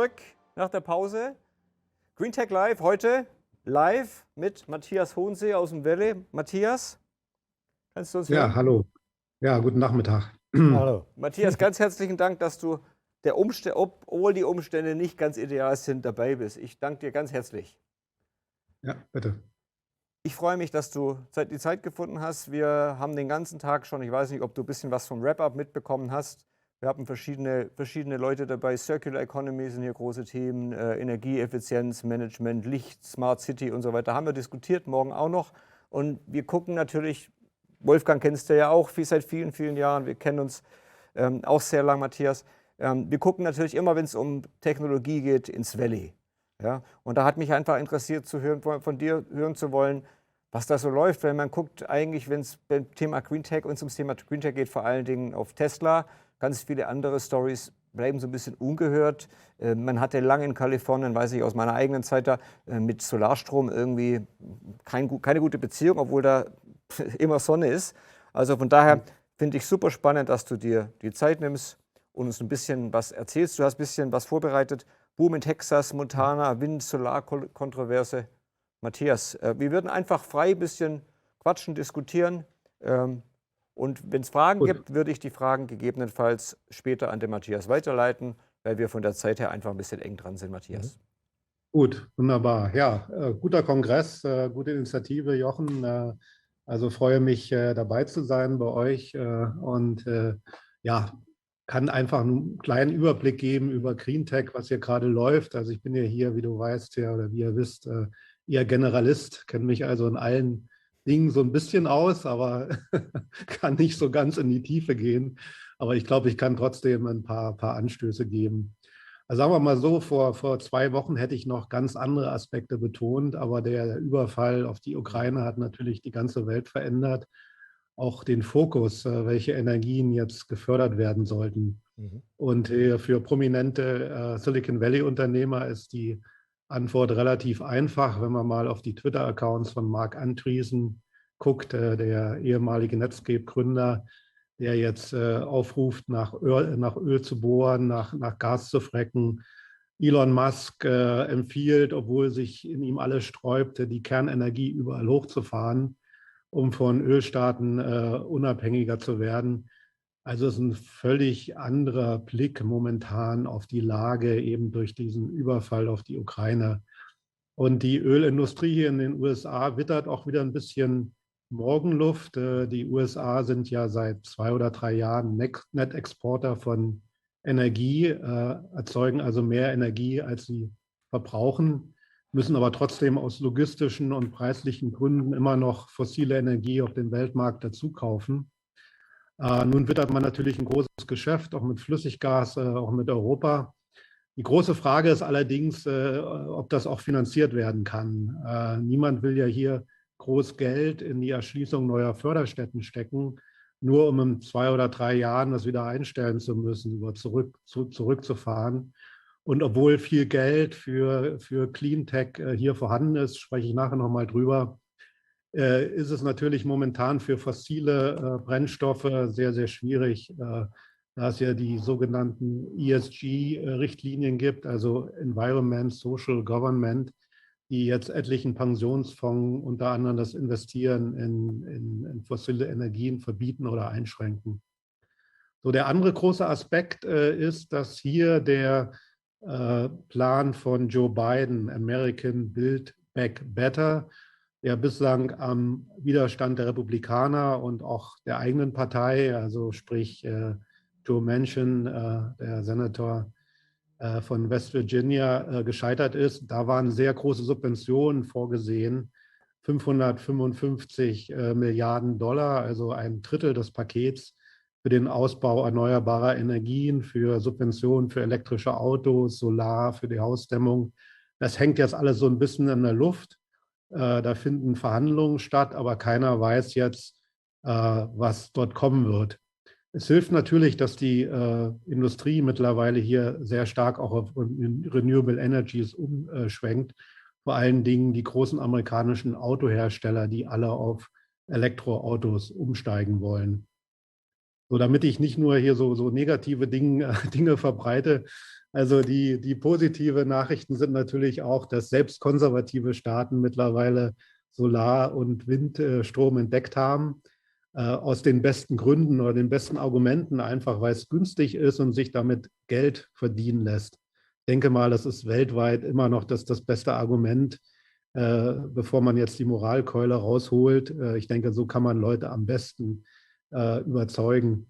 zurück nach der Pause. GreenTech Live heute live mit Matthias Hohensee aus dem Valley. Matthias, kannst du uns Ja, hören? hallo. Ja, guten Nachmittag. Hallo. Matthias, ganz herzlichen Dank, dass du obwohl die Umstände nicht ganz ideal sind, dabei bist. Ich danke dir ganz herzlich. Ja, bitte. Ich freue mich, dass du die Zeit gefunden hast. Wir haben den ganzen Tag schon, ich weiß nicht, ob du ein bisschen was vom Wrap-Up mitbekommen hast. Wir haben verschiedene Leute dabei. Circular Economy sind hier große Themen, Energieeffizienz, Management, Licht, Smart City und so weiter. Haben wir diskutiert, morgen auch noch. Und wir gucken natürlich, Wolfgang kennst du ja auch seit vielen, vielen Jahren. Wir kennen uns auch sehr lang, Matthias. Wir gucken natürlich immer, wenn es um Technologie geht, ins Valley. Ja? Und da hat mich einfach interessiert, von dir hören zu wollen, was da so läuft, weil man guckt eigentlich, wenn es beim Thema GreenTech und ums Thema GreenTech geht, vor allen Dingen auf Tesla. Ganz viele andere Stories bleiben so ein bisschen ungehört. Man hatte lange in Kalifornien, weiß ich aus meiner eigenen Zeit da, mit Solarstrom irgendwie keine gute Beziehung, obwohl da immer Sonne ist. Also von daher finde ich super spannend, dass du dir die Zeit nimmst und uns ein bisschen was erzählst. Du hast ein bisschen was vorbereitet. Boom in Texas, Montana, Wind-Solar-Kontroverse. Matthias, wir würden einfach frei ein bisschen quatschen, diskutieren. Und wenn es Fragen Gut, gibt, würde ich die Fragen gegebenenfalls später an den Matthias weiterleiten, weil wir von der Zeit her einfach ein bisschen eng dran sind, Matthias. gut, wunderbar. Ja, guter Kongress, gute Initiative, Jochen. Also freue mich, dabei zu sein bei euch und ja, kann einfach einen kleinen Überblick geben über GreenTech, was hier gerade läuft. Also ich bin ja hier, wie du weißt, ja, oder wie ihr wisst, eher Generalist, kenne mich also in allen Dingen so ein bisschen aus, aber kann nicht so ganz in die Tiefe gehen. Aber ich glaube, ich kann trotzdem ein paar Anstöße geben. Also sagen wir mal so, vor 2 Wochen hätte ich noch ganz andere Aspekte betont, aber der Überfall auf die Ukraine hat natürlich die ganze Welt verändert. Auch den Fokus, welche Energien jetzt gefördert werden sollten. Mhm. Und für prominente Silicon Valley-Unternehmer ist die Antwort relativ einfach, wenn man mal auf die Twitter-Accounts von Mark Andreessen guckt, der ehemalige Netscape-Gründer, der jetzt aufruft, nach Öl zu bohren, nach Gas zu fracken. Elon Musk empfiehlt, obwohl sich in ihm alles sträubte, die Kernenergie überall hochzufahren, um von Ölstaaten unabhängiger zu werden. Also es ist ein völlig anderer Blick momentan auf die Lage eben durch diesen Überfall auf die Ukraine. Und die Ölindustrie hier in den USA wittert auch wieder ein bisschen Morgenluft. Die USA sind ja seit 2 oder 3 Jahren Net-Exporter von Energie, erzeugen also mehr Energie, als sie verbrauchen, müssen aber trotzdem aus logistischen und preislichen Gründen immer noch fossile Energie auf dem Weltmarkt dazu kaufen. Nun wittert man natürlich ein großes Geschäft, auch mit Flüssiggas, auch mit Europa. Die große Frage ist allerdings, ob das auch finanziert werden kann. Niemand will ja hier groß Geld in die Erschließung neuer Förderstätten stecken, nur um in 2 oder 3 Jahren das wieder einstellen zu müssen, zurückzufahren. Und obwohl viel Geld für Cleantech hier vorhanden ist, spreche ich nachher nochmal drüber, ist es natürlich momentan für fossile Brennstoffe sehr, sehr schwierig, da es ja die sogenannten ESG-Richtlinien gibt, also Environment, Social Government, die jetzt etlichen Pensionsfonds unter anderem das Investieren in fossile Energien verbieten oder einschränken. So, der andere große Aspekt ist, dass hier der Plan von Joe Biden, American Build Back Better, der bislang am Widerstand der Republikaner und auch der eigenen Partei, also sprich Joe Manchin, der Senator von West Virginia, gescheitert ist. Da waren sehr große Subventionen vorgesehen, 555 Milliarden Dollar, also ein Drittel des Pakets für den Ausbau erneuerbarer Energien, für Subventionen für elektrische Autos, Solar, für die Hausdämmung. Das hängt jetzt alles so ein bisschen in der Luft. Da finden Verhandlungen statt, aber keiner weiß jetzt, was dort kommen wird. Es hilft natürlich, dass die Industrie mittlerweile hier sehr stark auch auf Renewable Energies umschwenkt. Vor allen Dingen die großen amerikanischen Autohersteller, die alle auf Elektroautos umsteigen wollen. So, damit ich nicht nur hier so negative Dinge verbreite. Also die positive Nachrichten sind natürlich auch, dass selbst konservative Staaten mittlerweile Solar- und Windstrom entdeckt haben, aus den besten Gründen oder den besten Argumenten, einfach weil es günstig ist und sich damit Geld verdienen lässt. Ich denke mal, das ist weltweit immer noch das beste Argument, bevor man jetzt die Moralkeule rausholt. Ich denke, so kann man Leute am besten überzeugen.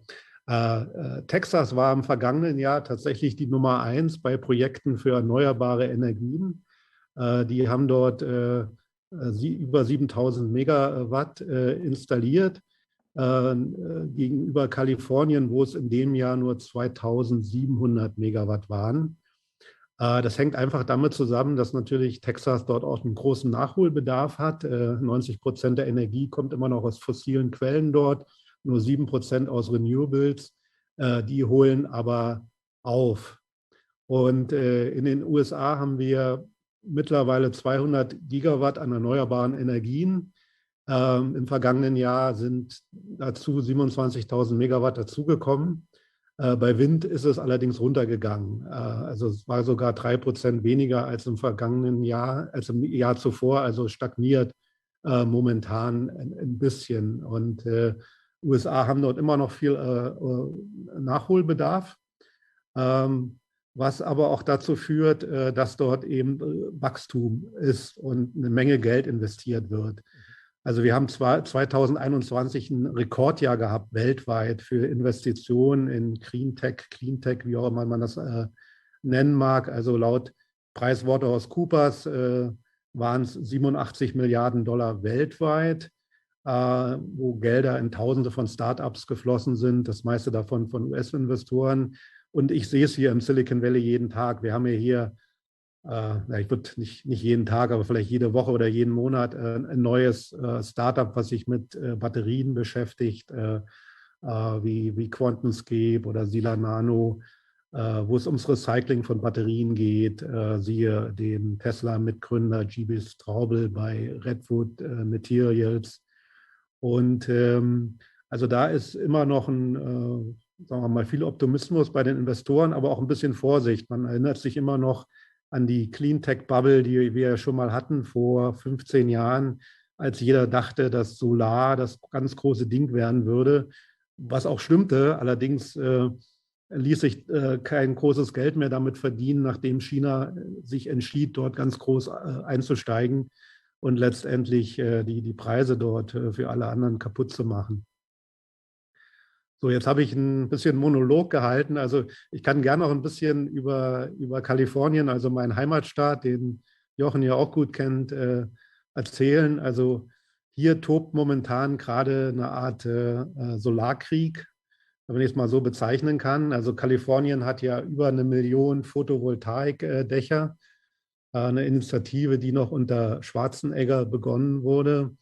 Texas war im vergangenen Jahr tatsächlich die Nummer 1 bei Projekten für erneuerbare Energien. Die haben dort über 7000 Megawatt installiert, gegenüber Kalifornien, wo es in dem Jahr nur 2700 Megawatt waren. Das hängt einfach damit zusammen, dass natürlich Texas dort auch einen großen Nachholbedarf hat. 90% der Energie kommt immer noch aus fossilen Quellen dort, nur 7% aus Renewables. Die holen aber auf. Und in den USA haben wir mittlerweile 200 Gigawatt an erneuerbaren Energien. Im vergangenen Jahr sind dazu 27.000 Megawatt dazugekommen. Bei Wind ist es allerdings runtergegangen. Also es war sogar 3% weniger als im vergangenen Jahr, als im Jahr zuvor, also stagniert momentan ein bisschen. Und USA haben dort immer noch viel Nachholbedarf, was aber auch dazu führt, dass dort eben Wachstum ist und eine Menge Geld investiert wird. Also wir haben 2021 ein Rekordjahr gehabt weltweit für Investitionen in Cleantech, wie auch immer man das nennen mag. Also laut PricewaterhouseCoopers waren es 87 Milliarden Dollar weltweit, wo Gelder in Tausende von Startups geflossen sind, das meiste davon von US-Investoren. Und ich sehe es hier im Silicon Valley jeden Tag. Wir haben ja hier ich würde nicht jeden Tag, aber vielleicht jede Woche oder jeden Monat ein neues Startup, was sich mit Batterien beschäftigt, wie QuantumScape oder Sila Nano, wo es ums Recycling von Batterien geht. Siehe den Tesla-Mitgründer G.B. Straubel bei Redwood Materials. Und also da ist immer noch sagen wir mal, viel Optimismus bei den Investoren, aber auch ein bisschen Vorsicht. Man erinnert sich immer noch an die Cleantech-Bubble, die wir ja schon mal hatten vor 15 Jahren, als jeder dachte, dass Solar das ganz große Ding werden würde, was auch stimmte. Allerdings ließ sich kein großes Geld mehr damit verdienen, nachdem China sich entschied, dort ganz groß einzusteigen und letztendlich die Preise dort für alle anderen kaputt zu machen. So, jetzt habe ich ein bisschen Monolog gehalten. Also ich kann gerne noch ein bisschen über Kalifornien, also meinen Heimatstaat, den Jochen ja auch gut kennt, erzählen. Also hier tobt momentan gerade eine Art Solarkrieg, wenn ich es mal so bezeichnen kann. Also Kalifornien hat ja über 1 Million Photovoltaikdächer, eine Initiative, die noch unter Schwarzenegger begonnen wurde.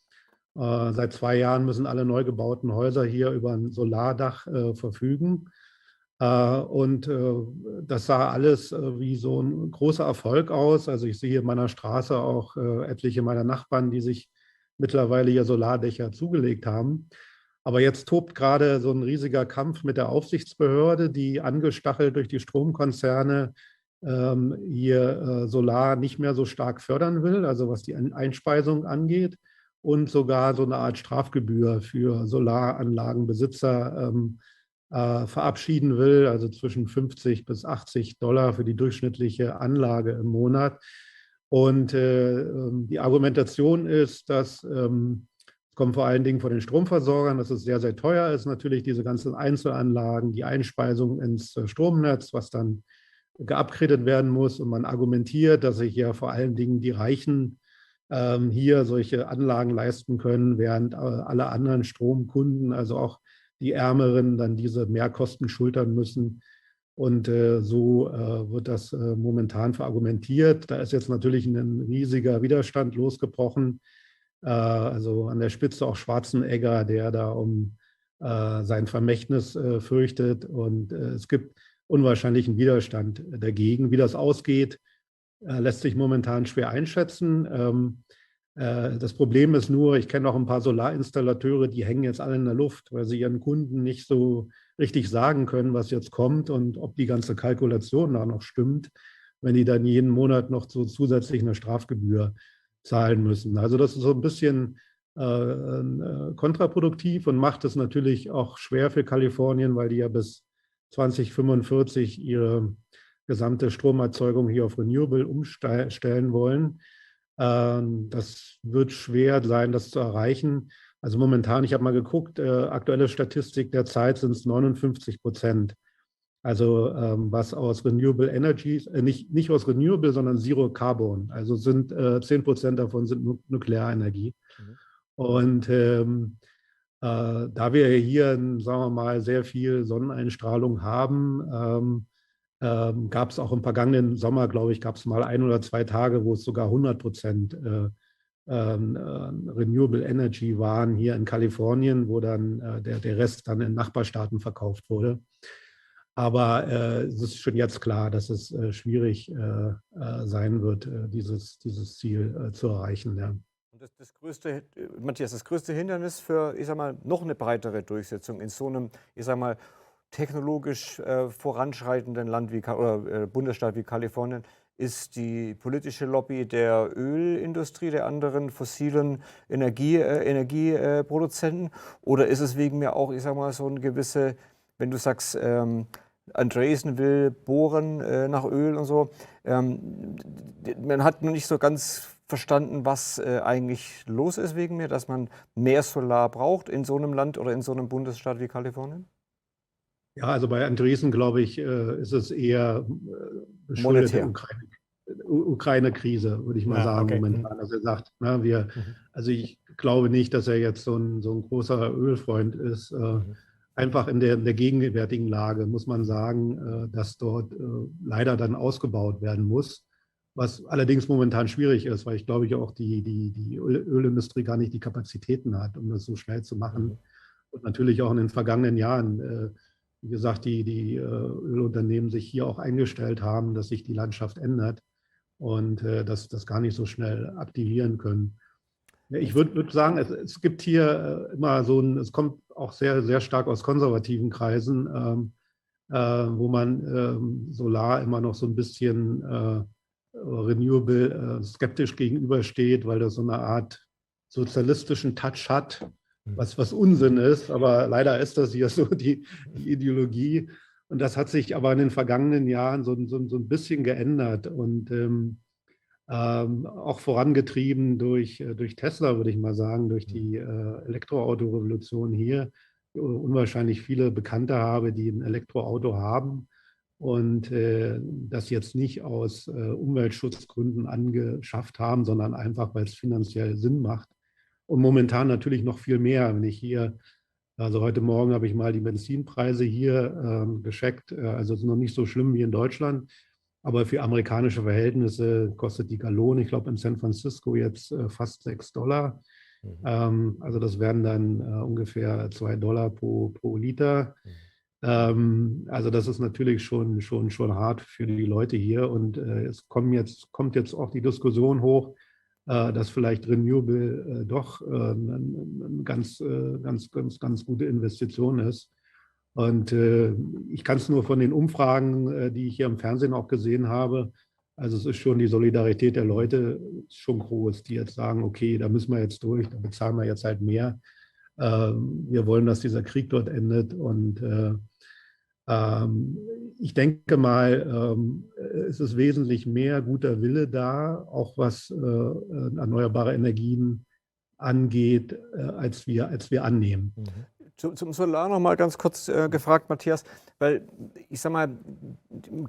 Seit 2 Jahren müssen alle neu gebauten Häuser hier über ein Solardach verfügen. Und das sah alles wie so ein großer Erfolg aus. Also ich sehe hier in meiner Straße auch etliche meiner Nachbarn, die sich mittlerweile hier Solardächer zugelegt haben. Aber jetzt tobt gerade so ein riesiger Kampf mit der Aufsichtsbehörde, die angestachelt durch die Stromkonzerne hier Solar nicht mehr so stark fördern will, also was die Einspeisung angeht, und sogar so eine Art Strafgebühr für Solaranlagenbesitzer verabschieden will, also zwischen 50 bis 80 Dollar für die durchschnittliche Anlage im Monat. Und die Argumentation ist, dass es kommt vor allen Dingen von den Stromversorgern, dass es sehr, sehr teuer ist, natürlich diese ganzen Einzelanlagen, die Einspeisung ins Stromnetz, was dann geupgradet werden muss. Und man argumentiert, dass sich ja vor allen Dingen die Reichen hier solche Anlagen leisten können, während alle anderen Stromkunden, also auch die Ärmeren, dann diese Mehrkosten schultern müssen. Und so wird das momentan verargumentiert. Da ist jetzt natürlich ein riesiger Widerstand losgebrochen. Also an der Spitze auch Schwarzenegger, der da um sein Vermächtnis fürchtet. Und es gibt unwahrscheinlichen Widerstand dagegen. Wie das ausgeht, lässt sich momentan schwer einschätzen. Das Problem ist nur, ich kenne auch ein paar Solarinstallateure, die hängen jetzt alle in der Luft, weil sie ihren Kunden nicht so richtig sagen können, was jetzt kommt und ob die ganze Kalkulation da noch stimmt, wenn die dann jeden Monat noch so zusätzlich eine Strafgebühr zahlen müssen. Also das ist so ein bisschen kontraproduktiv und macht es natürlich auch schwer für Kalifornien, weil die ja bis 2045 ihre gesamte Stromerzeugung hier auf Renewable umstellen wollen. Das wird schwer sein, das zu erreichen. Also momentan, ich habe mal geguckt, aktuelle Statistik der Zeit sind es 59%. Also was aus Renewable Energies, nicht aus Renewable, sondern Zero Carbon. Also sind 10% davon sind Nuklearenergie. Mhm. Und da wir hier, sagen wir mal, sehr viel Sonneneinstrahlung haben, gab es auch im vergangenen Sommer, glaube ich, gab es mal 1 oder 2 Tage, wo es sogar 100% Renewable Energy waren hier in Kalifornien, wo dann der Rest dann in Nachbarstaaten verkauft wurde. Aber es ist schon jetzt klar, dass es schwierig sein wird, dieses Ziel zu erreichen. Ja. Und das größte, Matthias, das größte Hindernis für, ich sag mal, noch eine breitere Durchsetzung in so einem, ich sag mal, technologisch voranschreitenden Land wie oder Bundesstaat wie Kalifornien ist die politische Lobby der Ölindustrie, der anderen fossilen Energieproduzenten? Oder ist es wegen mir auch, ich sag mal, so ein gewisse, wenn du sagst, Andresen will bohren nach Öl und so, man hat noch nicht so ganz verstanden, was eigentlich los ist wegen mir, dass man mehr Solar braucht in so einem Land oder in so einem Bundesstaat wie Kalifornien? Ja, also bei Andresen, glaube ich, ist es eher beschuldet der Monetär. Ukraine-Krise, würde ich mal Ja, sagen, okay. momentan. Dass er sagt, na, Mhm. also ich glaube nicht, dass er jetzt so ein großer Ölfreund ist. Mhm. Einfach in der gegenwärtigen Lage muss man sagen, dass dort leider dann ausgebaut werden muss, was allerdings momentan schwierig ist, weil ich glaube, auch die Ölindustrie gar nicht die Kapazitäten hat, um das so schnell zu Mhm. machen. Und natürlich auch in den vergangenen Jahren, wie gesagt, die Ölunternehmen sich hier auch eingestellt haben, dass sich die Landschaft ändert und das gar nicht so schnell aktivieren können. Ja, ich würd sagen, es gibt hier immer es kommt auch sehr, sehr stark aus konservativen Kreisen, wo man Solar immer noch so ein bisschen renewable skeptisch gegenübersteht, weil das so eine Art sozialistischen Touch hat, Mhm. was Unsinn ist. Aber leider ist das hier so die Ideologie. Und das hat sich aber in den vergangenen Jahren so ein bisschen geändert. Und auch vorangetrieben durch Tesla, würde ich mal sagen, durch Mhm. die Elektroautorevolution hier. Unwahrscheinlich viele Bekannte habe, die ein Elektroauto haben und das jetzt nicht aus Umweltschutzgründen angeschafft haben, sondern einfach, weil es finanziell Sinn macht. Und momentan natürlich noch viel mehr. Wenn ich hier, also heute Morgen habe ich mal die Benzinpreise hier gecheckt. Also es ist noch nicht so schlimm wie in Deutschland. Aber für amerikanische Verhältnisse kostet die Gallone, ich glaube in San Francisco jetzt fast $6. Mhm. Also das wären dann ungefähr $2 pro Liter. Mhm. Also das ist natürlich schon hart für die Leute hier. Und es kommt jetzt auch die Diskussion hoch, dass vielleicht Renewable doch eine ganz gute Investition ist. Und ich kann es nur von den Umfragen, die ich hier im Fernsehen auch gesehen habe, also es ist schon die Solidarität der Mhm. Leute schon groß, die jetzt sagen, okay, da müssen wir jetzt durch, da bezahlen wir jetzt halt mehr. Wir wollen, dass dieser Krieg dort endet. Und ähm, ich denke mal, es ist wesentlich mehr guter Wille da, auch was erneuerbare Energien angeht, als wir annehmen. Mhm. Zum Solar noch mal ganz kurz gefragt, Matthias, weil ich sag mal,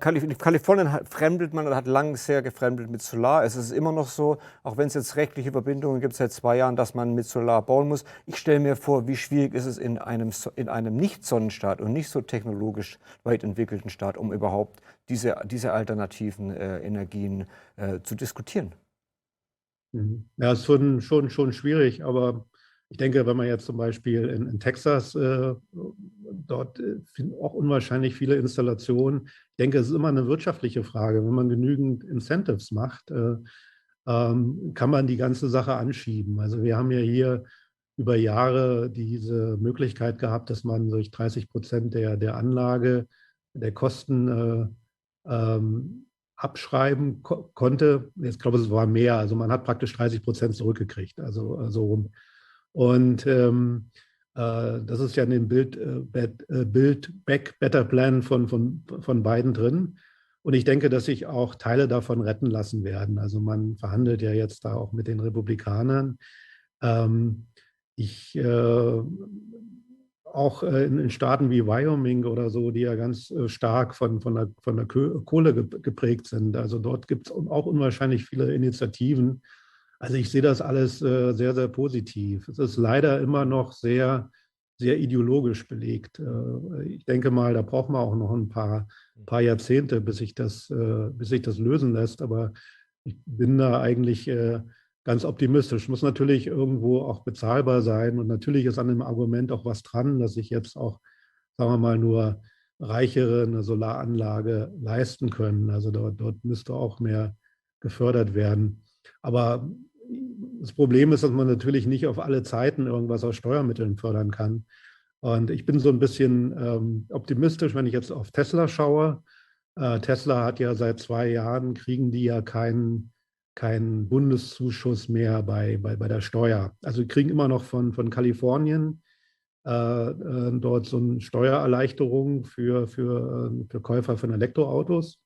Kalifornien fremdelt man oder hat lang sehr gefremdelt mit Solar. Es ist immer noch so, auch wenn es jetzt rechtliche Verbindungen gibt seit 2 Jahren, dass man mit Solar bauen muss. Ich stelle mir vor, wie schwierig ist es in einem Nicht-Sonnenstaat und nicht so technologisch weit entwickelten Staat, um überhaupt diese alternativen Energien zu diskutieren. Mhm. Ja, ist schon schwierig, aber ich denke, wenn man jetzt zum Beispiel in Texas dort sind auch unwahrscheinlich viele Installationen. Ich denke, es ist immer eine wirtschaftliche Frage. Wenn man genügend Incentives macht, kann man die ganze Sache anschieben. Also wir haben ja hier über Jahre diese Möglichkeit gehabt, dass man durch 30% der Anlage, der Kosten abschreiben konnte. Ich glaube, es war mehr. Also man hat praktisch 30% zurückgekriegt. Also so rum. Und das ist ja in dem Build Back Better Plan von beiden drin. Und ich denke, dass sich auch Teile davon retten lassen werden. Also man verhandelt ja jetzt da auch mit den Republikanern. Ich auch in Staaten wie Wyoming oder so, die ja ganz stark von der Kohle geprägt sind. Also dort gibt es auch unwahrscheinlich viele Initiativen. Also ich sehe das alles sehr, sehr positiv. Es ist leider immer noch sehr, sehr ideologisch belegt. Ich denke mal, da braucht man auch noch ein paar Jahrzehnte, bis sich das lösen lässt. Aber ich bin da eigentlich ganz optimistisch. Muss natürlich irgendwo auch bezahlbar sein. Und natürlich ist an dem Argument auch was dran, dass sich jetzt auch, sagen wir mal, nur Reichere eine Solaranlage leisten können. Also dort müsste auch mehr gefördert werden. Aber das Problem ist, dass man natürlich nicht auf alle Zeiten irgendwas aus Steuermitteln fördern kann. Und ich bin so ein bisschen optimistisch, wenn ich jetzt auf Tesla schaue. Tesla hat ja seit 2 Jahren, kriegen die ja keinen Bundeszuschuss mehr bei der Steuer. Also die kriegen immer noch von Kalifornien dort so eine Steuererleichterung für Käufer von Elektroautos,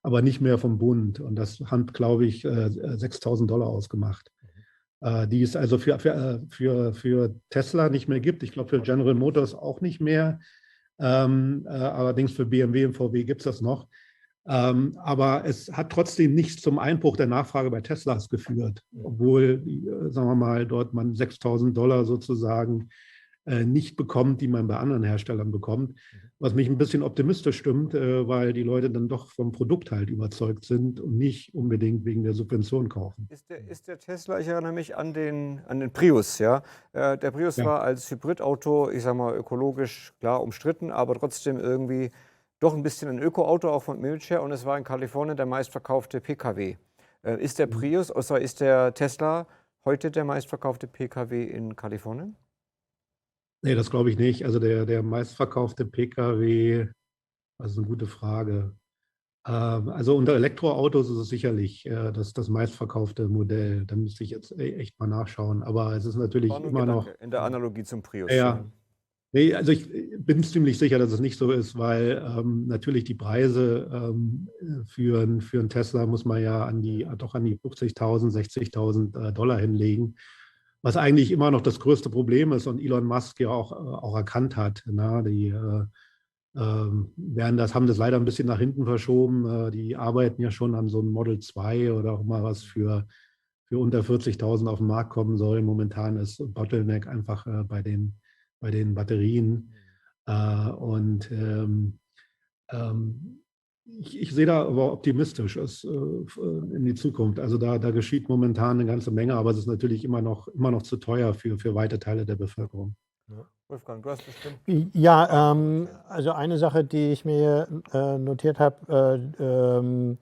aber nicht mehr vom Bund. Und das hat, glaube ich, $6.000 ausgemacht, die es also für Tesla nicht mehr gibt. Ich glaube, für General Motors auch nicht mehr. Allerdings für BMW und VW gibt es das noch. Aber es hat trotzdem nicht zum Einbruch der Nachfrage bei Teslas geführt, obwohl, sagen wir mal, dort man $6.000 sozusagen nicht bekommt, die man bei anderen Herstellern bekommt. Was mich ein bisschen optimistisch stimmt, weil die Leute dann doch vom Produkt halt überzeugt sind und nicht unbedingt wegen der Subvention kaufen. Ist der Tesla, ich erinnere mich an den Prius, ja. Der Prius war als Hybridauto, ich sage mal, ökologisch klar umstritten, aber trotzdem irgendwie doch ein bisschen ein Ökoauto, auch von Militär, und es war in Kalifornien der meistverkaufte PKW. Ist der Prius, ist der Tesla heute der meistverkaufte PKW in Kalifornien? Nee, das glaube ich nicht. Also der meistverkaufte PKW, das ist eine gute Frage. Also unter Elektroautos ist es sicherlich das meistverkaufte Modell. Da müsste ich jetzt echt mal nachschauen. Aber es ist natürlich immer noch. In der Analogie zum Prius. Ja. Nee, also ich bin ziemlich sicher, dass es nicht so ist, weil natürlich die Preise für einen Tesla muss man ja doch an die 50.000, 60.000 Dollar hinlegen. Was eigentlich immer noch das größte Problem ist und Elon Musk ja auch erkannt hat. Na, die haben das leider ein bisschen nach hinten verschoben. Die arbeiten ja schon an so einem Model 2 oder auch mal was für unter 40.000 auf den Markt kommen soll. Momentan ist Bottleneck einfach bei den Batterien. Ich sehe da aber optimistisch in die Zukunft. Also da geschieht momentan eine ganze Menge, aber es ist natürlich immer noch zu teuer für weite Teile der Bevölkerung. Ja. Wolfgang, du hast bestimmt. Ja, also eine Sache, die ich mir notiert habe,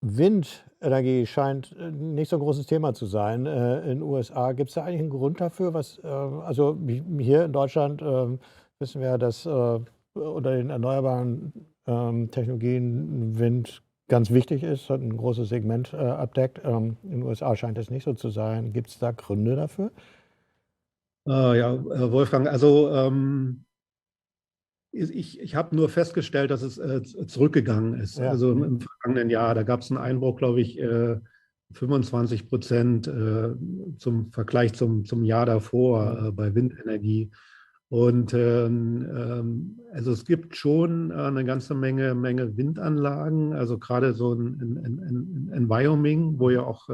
Windenergie scheint nicht so ein großes Thema zu sein in den USA. Gibt es da eigentlich einen Grund dafür? Also hier in Deutschland wissen wir, dass unter den erneuerbaren Technologien Wind ganz wichtig ist, hat ein großes Segment abdeckt. In den USA scheint es nicht so zu sein. Gibt es da Gründe dafür? Ja, Wolfgang, also ich habe nur festgestellt, dass es zurückgegangen ist. Ja. Also im vergangenen Jahr, da gab es einen Einbruch, glaube ich, 25% zum Vergleich zum Jahr davor bei Windenergie. Und also es gibt schon eine ganze Menge Windanlagen, also gerade so in Wyoming, wo ja auch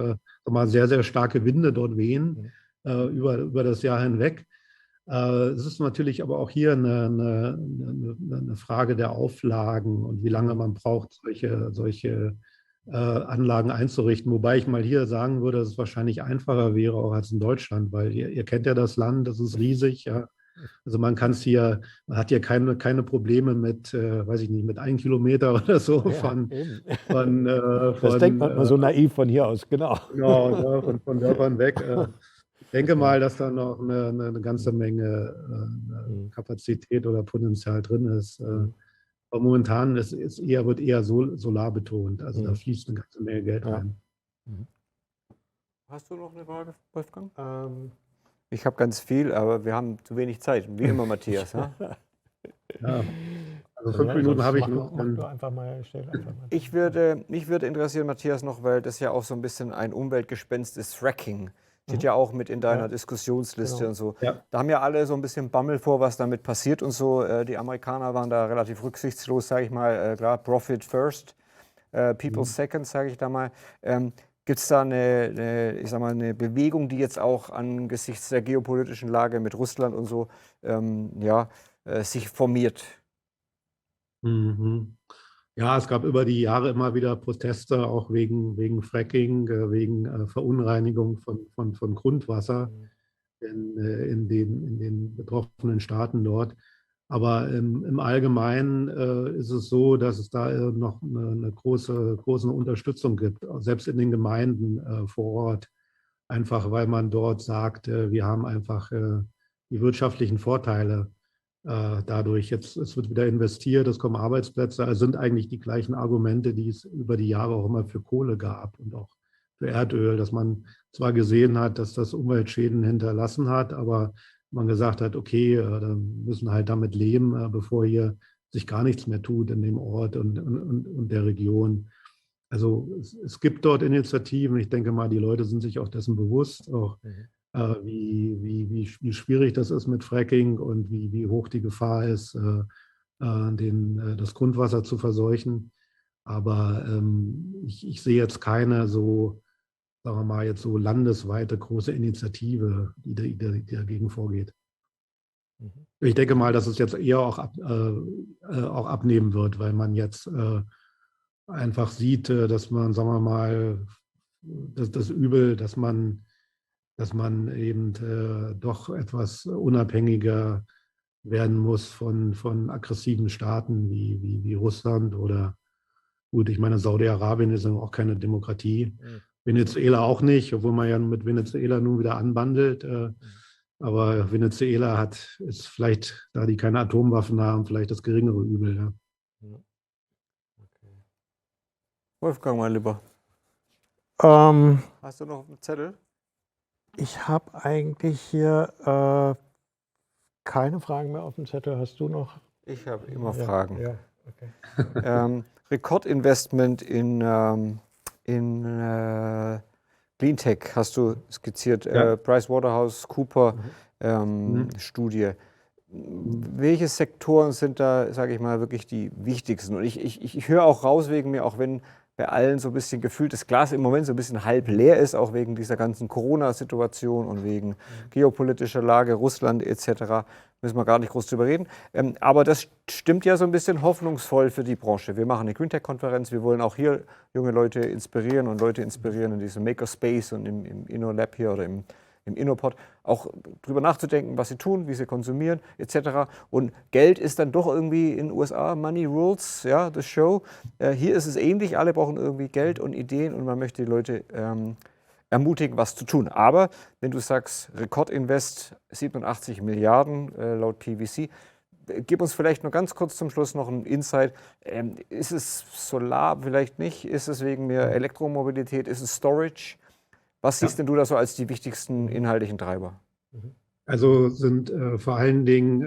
mal sehr, sehr starke Winde dort wehen über das Jahr hinweg. Es ist natürlich aber auch hier eine Frage der Auflagen und wie lange man braucht, solche Anlagen einzurichten. Wobei ich mal hier sagen würde, dass es wahrscheinlich einfacher wäre, auch als in Deutschland, weil ihr kennt ja das Land, das ist riesig. Ja. Also man hat hier keine Probleme mit, weiß ich nicht, mit 1 Kilometer oder so Ja, von, eben. von, Das denkt man immer so naiv von hier aus, genau. genau, ne, von Dörfern weg. Ich denke Ja. mal, dass da noch eine ganze Menge Mhm. Kapazität oder Potenzial drin ist. Mhm. Aber momentan wird eher Solar betont. Also da Mhm. fließt eine ganze Menge Geld Ja. rein. Mhm. Hast du noch eine Frage, Wolfgang? Ähm, Ich habe ganz viel, aber wir haben zu wenig Zeit. Wie immer, Matthias. Ja? Ja, also ja, 5 Minuten sonst habe ich mach, noch. mach du einfach mal, stell einfach mal. Mich würde interessieren, Matthias, noch, weil das ja auch so ein bisschen ein Umweltgespenst ist, Fracking. Steht Mhm. ja auch mit in deiner Ja, Diskussionsliste genau. und so. Ja. Da haben ja alle so ein bisschen Bammel vor, was damit passiert und so. Die Amerikaner waren da relativ rücksichtslos, sage ich mal. Klar, Profit first, People second, sage ich da mal. Gibt es da ich sag mal, eine Bewegung, die jetzt auch angesichts der geopolitischen Lage mit Russland und so sich formiert? Mhm. Ja, es gab über die Jahre immer wieder Proteste, auch wegen Fracking, wegen Verunreinigung von Grundwasser Mhm. in den betroffenen Staaten dort. Aber im Allgemeinen ist es so, dass es da noch eine große Unterstützung gibt, selbst in den Gemeinden vor Ort. Einfach weil man dort sagt, wir haben einfach die wirtschaftlichen Vorteile dadurch. Es wird wieder investiert, es kommen Arbeitsplätze. Also sind eigentlich die gleichen Argumente, die es über die Jahre auch immer für Kohle gab und auch für Erdöl, dass man zwar gesehen hat, dass das Umweltschäden hinterlassen hat, aber man gesagt hat, okay, dann müssen halt damit leben, bevor hier sich gar nichts mehr tut in dem Ort und der Region. Also es gibt dort Initiativen. Ich denke mal, die Leute sind sich auch dessen bewusst, auch Mhm. wie schwierig das ist mit Fracking und wie hoch die Gefahr ist, das Grundwasser zu verseuchen. Aber ich sehe jetzt keine so, sagen wir mal, jetzt so landesweite große Initiative, die dagegen vorgeht. Mhm. Ich denke mal, dass es jetzt eher auch abnehmen wird, weil man jetzt einfach sieht, dass man, sagen wir mal, das Übel, dass man eben doch etwas unabhängiger werden muss von aggressiven Staaten wie Russland oder gut, ich meine, Saudi-Arabien ist ja auch keine Demokratie. Mhm. Venezuela auch nicht, obwohl man ja mit Venezuela nun wieder anbandelt. Aber Venezuela ist vielleicht, da die keine Atomwaffen haben, vielleicht das geringere Übel. Ja. Ja. Okay. Wolfgang, mein Lieber. Ähm, Hast du noch einen Zettel? Ich habe eigentlich hier keine Fragen mehr auf dem Zettel. Hast du noch? Ich habe immer Ja, Fragen. ja, okay. Rekordinvestment in Cleantech hast du skizziert, Ja. PricewaterhouseCooper Mhm. Studie. Welche Sektoren sind da, sage ich mal, wirklich die wichtigsten? Und ich höre auch raus wegen mir, auch wenn bei allen so ein bisschen gefühlt das Glas im Moment so ein bisschen halb leer ist, auch wegen dieser ganzen Corona-Situation und wegen geopolitischer Lage, Russland etc., müssen wir gar nicht groß drüber reden. Aber das stimmt ja so ein bisschen hoffnungsvoll für die Branche. Wir machen eine GreenTech-Konferenz, wir wollen auch hier junge Leute inspirieren und Leute inspirieren in diesem Makerspace und im InnoLab hier oder im InnoPod, auch drüber nachzudenken, was sie tun, wie sie konsumieren, etc. Und Geld ist dann doch irgendwie in den USA, Money Rules, ja, the show. Hier ist es ähnlich, alle brauchen irgendwie Geld und Ideen und man möchte die Leute ermutigen, was zu tun. Aber wenn du sagst, Rekordinvest 87 Milliarden laut PwC, gib uns vielleicht nur ganz kurz zum Schluss noch einen Insight. Ist es Solar vielleicht nicht? Ist es wegen mehr Elektromobilität? Ist es Storage? Was siehst denn du da so als die wichtigsten inhaltlichen Treiber? Also sind vor allen Dingen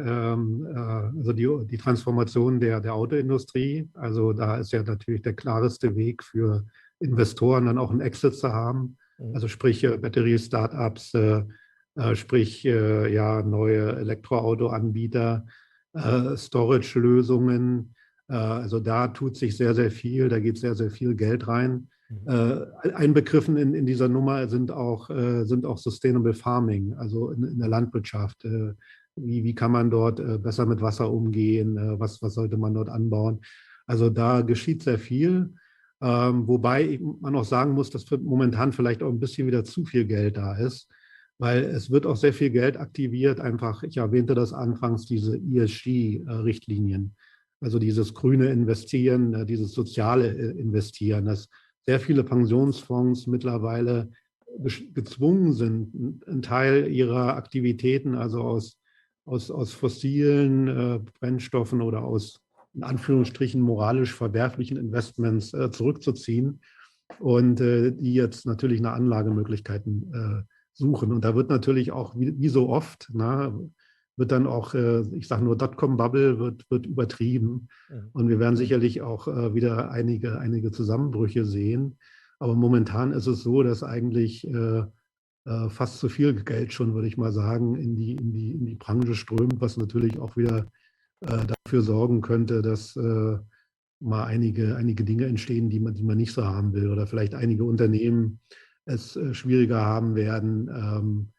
also die Transformation der Autoindustrie. Also da ist ja natürlich der klareste Weg für Investoren, dann auch einen Exit zu haben. Also sprich Batterie-Startups, sprich ja, neue Elektroauto-Anbieter, Storage-Lösungen. Also da tut sich sehr, sehr viel, da geht sehr, sehr viel Geld rein. Einbegriffen in dieser Nummer sind auch Sustainable Farming, also in der Landwirtschaft. Wie kann man dort besser mit Wasser umgehen? Was sollte man dort anbauen? Also da geschieht sehr viel. Wobei man auch sagen muss, dass momentan vielleicht auch ein bisschen wieder zu viel Geld da ist. weil es wird auch sehr viel Geld aktiviert, einfach, ich erwähnte das anfangs, diese ESG-Richtlinien, also dieses grüne Investieren, dieses soziale Investieren, dass sehr viele Pensionsfonds mittlerweile gezwungen sind, einen Teil ihrer Aktivitäten, also aus fossilen Brennstoffen oder aus in Anführungsstrichen moralisch verwerflichen Investments zurückzuziehen und die jetzt natürlich nach Anlagemöglichkeiten suchen. Und da wird natürlich auch, wie so oft, wird dann auch, ich sage nur Dotcom-Bubble, wird übertrieben. Und wir werden sicherlich auch wieder einige Zusammenbrüche sehen. Aber momentan ist es so, dass eigentlich fast zu viel Geld schon, würde ich mal sagen, in die Branche strömt, was natürlich auch wieder dafür sorgen könnte, dass mal einige Dinge entstehen, die man nicht so haben will. Oder vielleicht einige Unternehmen es schwieriger haben werden,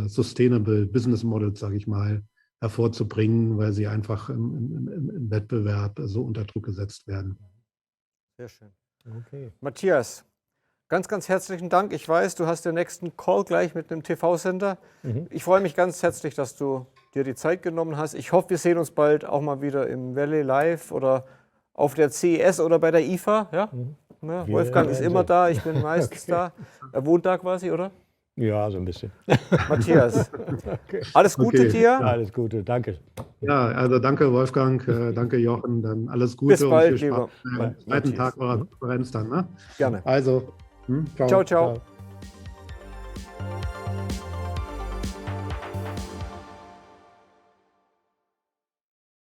sustainable Business Models, sage ich mal, hervorzubringen, weil sie einfach im Wettbewerb so unter Druck gesetzt werden. Sehr schön. Okay. Matthias, ganz, ganz herzlichen Dank. Ich weiß, du hast den nächsten Call gleich mit einem TV-Sender. Ich freue mich ganz herzlich, dass du dir die Zeit genommen hast. Ich hoffe, wir sehen uns bald auch mal wieder im Valley Live oder auf der CES oder bei der IFA. Ja? Ja, Wolfgang ist immer da, ich bin meistens da. Er wohnt da quasi, oder? Ja, so ein bisschen. Matthias, alles Gute dir. Ja, alles Gute, danke. Ja, also danke Wolfgang, danke Jochen, dann alles Gute Bis bald, und viel lieber Spaß beim zweiten Tag eurer Konferenz dann. Ne? Gerne. Also, ciao. Ciao, ciao. Ciao.